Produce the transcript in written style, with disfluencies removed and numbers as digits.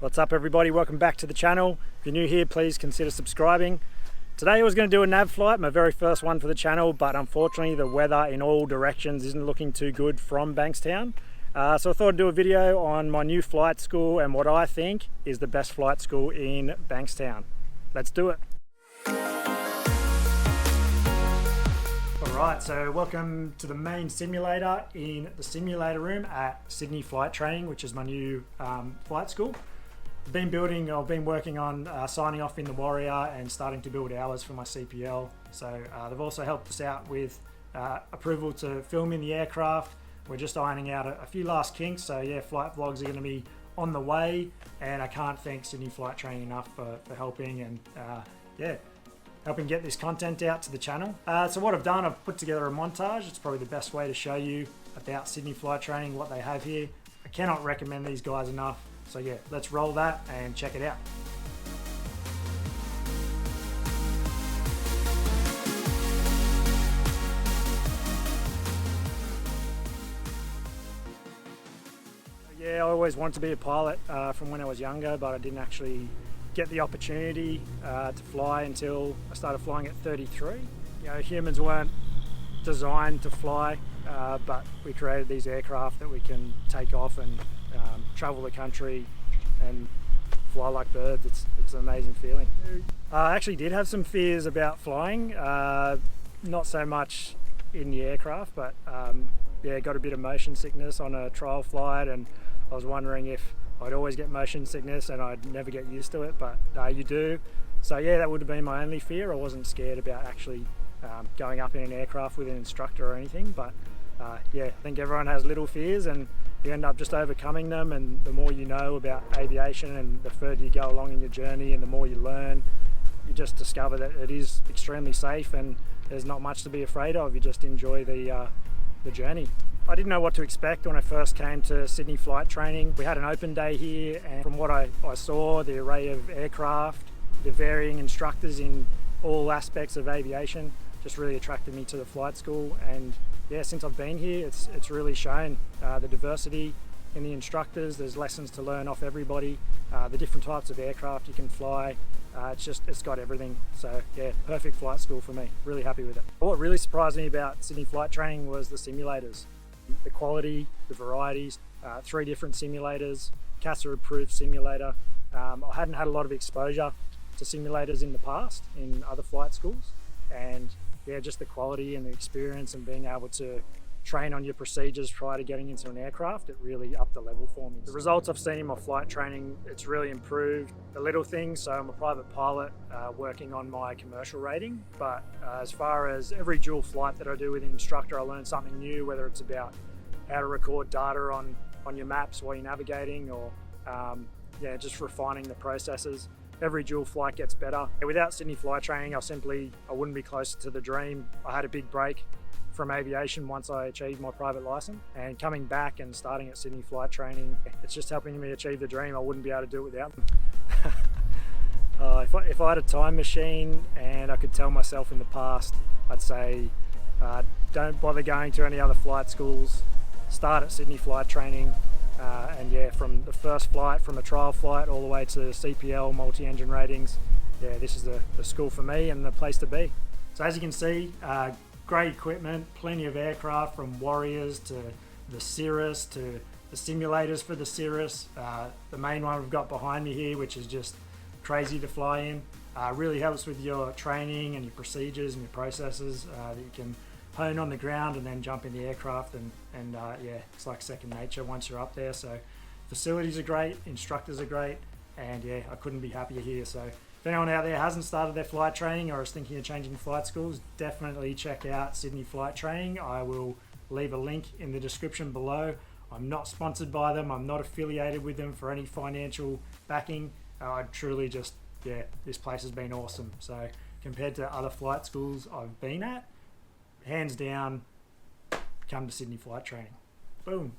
What's up everybody, welcome back to the channel. If you're new here, please consider subscribing. Today I was going to do a nav flight, my very first one for the channel, but unfortunately the weather in all directions isn't looking too good from Bankstown. So I thought I'd do a video on my new flight school and what I think is the best flight school in Bankstown. Let's do it. Alright, so welcome to the main simulator in the simulator room at Sydney Flight Training, which is my new flight school. I've been working on signing off in the Warrior and starting to build hours for my CPL. So they've also helped us out with approval to film in the aircraft. We're just ironing out a few last kinks, so yeah, flight vlogs are going to be on the way, and I can't thank Sydney Flight Training enough for helping and helping get this content out to the channel. So what I've done, I've put together a montage. It's probably the best way to show you about Sydney Flight Training, what they have here. I cannot recommend these guys enough. So yeah, let's roll that and check it out. Yeah, I always wanted to be a pilot from when I was younger, but I didn't actually get the opportunity to fly until I started flying at 33. You know, humans weren't designed to fly, but we created these aircraft that we can take off and travel the country and fly like birds. It's an amazing feeling. I actually did have some fears about flying, not so much in the aircraft, but yeah, got a bit of motion sickness on a trial flight, and I was wondering if I'd always get motion sickness and I'd never get used to it, but you do. So yeah, that would have been my only fear. I wasn't scared about actually going up in an aircraft with an instructor or anything, but yeah, I think everyone has little fears and you end up just overcoming them, and the more you know about aviation and the further you go along in your journey and the more you learn, you just discover that it is extremely safe and there's not much to be afraid of. You just enjoy the journey. I didn't know what to expect when I first came to Sydney Flight Training. We had an open day here, and from what I saw, the array of aircraft, the varying instructors in all aspects of aviation just really attracted me to the flight school. And yeah, since I've been here, it's really shown the diversity in the instructors. There's lessons to learn off everybody, the different types of aircraft you can fly. It's got everything. So yeah, perfect flight school for me. Really happy with it. What really surprised me about Sydney Flight Training was the simulators, the quality, the varieties. 3 different simulators, CASA approved simulator. I hadn't had a lot of exposure to simulators in the past in other flight schools, and yeah, just the quality and the experience and being able to train on your procedures prior to getting into an aircraft, it really upped the level for me. The results I've seen in my flight training, it's really improved the little things. So I'm a private pilot working on my commercial rating, but as far as every dual flight that I do with an instructor, I learn something new, whether it's about how to record data on your maps while you're navigating, or yeah, just refining the processes. Every dual flight gets better. Without Sydney Flight Training, I wouldn't be closer to the dream. I had a big break from aviation once I achieved my private license, and coming back and starting at Sydney Flight Training, it's just helping me achieve the dream. I wouldn't be able to do it without them. If I had a time machine and I could tell myself in the past, I'd say don't bother going to any other flight schools, start at Sydney Flight Training. And yeah, from the first flight, from a trial flight all the way to CPL multi-engine ratings, yeah, this is the school for me and the place to be. So as you can see, great equipment, plenty of aircraft, from Warriors to the Cirrus to the simulators for the Cirrus. The main one we've got behind me here, which is just crazy to fly in. Really helps with your training and your procedures and your processes that you can hone on the ground and then jump in the aircraft, and yeah, it's like second nature once you're up there. So facilities are great, instructors are great, and yeah, I couldn't be happier here. So if anyone out there hasn't started their flight training or is thinking of changing flight schools, definitely check out Sydney Flight Training. I will leave a link in the description below. I'm not sponsored by them, I'm not affiliated with them for any financial backing. I truly just, yeah, this place has been awesome. So compared to other flight schools I've been at, hands down, come to Sydney Flight Training. Boom.